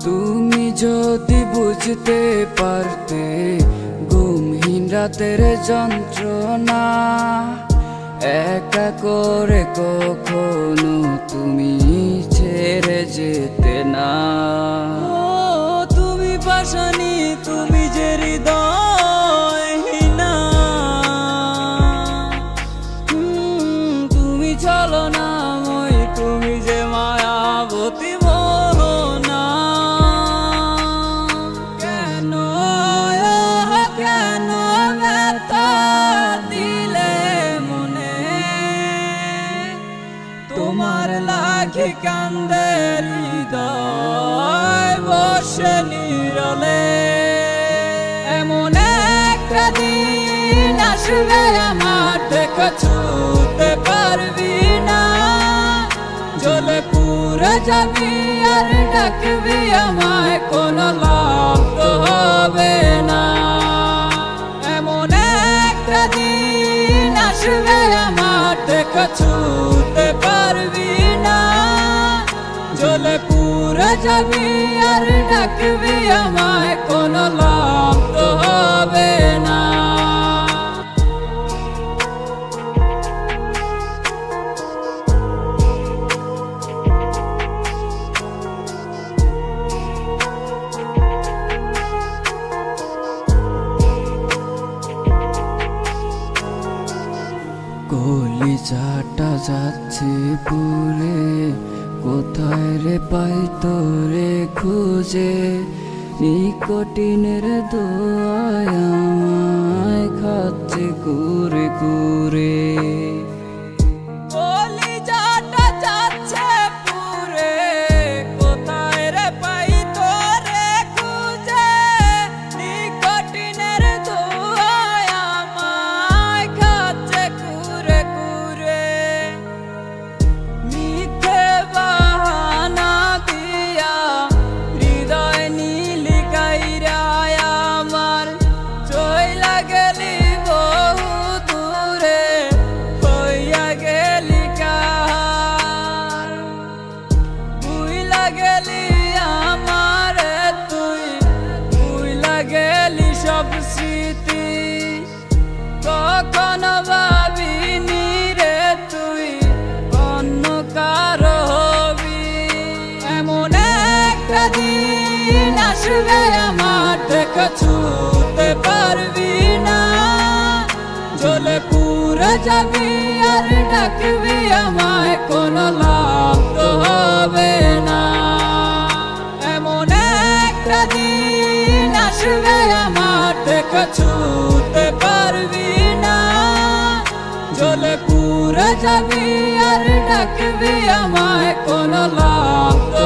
তুমি যদি বুঝতে পারতে ঘুমহীন রাতের যন্ত্রণা, একা করে কখনো তুমি ছেড়ে যেতে না। তুমি পাশানি, তুমি যে হৃদয়হীনা, তুমি চলো না মই, তুমি যে মায়াবতী তোমার লাগি কান্দে হৃদয় বসে নীরলে। এমন একটা দিন আসবে আমার, দেখো ছুতে পারবি না, জ্বলে পুড়ে যাবি আর ডাকবি আমায়, কোনো লাভ তো হবে না। এমন একটা দিন আসবে আমার, দেখো ছুতে পারবি না, জ্বলে পুড়ে যাবি আর ডাকবি আমায়, কোনো লাভ তো হবে না। কলিজাটা যাচ্ছে পুরে, কোথায় রে পাই তোরে খুঁজে, নিকটিনের দোয়ায় আমায় খাচ্ছে কুরে কুরে। কলিজাটা যাচ্ছে পুরে, কোথায় রে পাই তোরে খুঁজে, নিকটিনের দোয়ায় আমায় খাচ্ছে কুরে কুরে। মিথ্যে বাহানা দিয়া হৃদয় নীলি গাইরা আমার, চইলা গেলি বহু দূরে, হইয়া গেলি কার। ভুইলা গেলি আমারে তুই, ভুইলা গেলি সব স্মৃতি, কখনো ভাবিনি রে তুই অন্য কারো হবি। এমন একটা দিন আসবে আমার, দেখো ছুতে পারবি না, জ্বলে পুড়ে যাবি আর ডাকবি আমায়, কোনো লাভ তো হবে না। এমন একটা দিন আসবে আমার, দেখো ছুতে পারবি না, জ্বলে পুড়ে যাবি আর ডাকবি আমায়, কোনো লাভ তো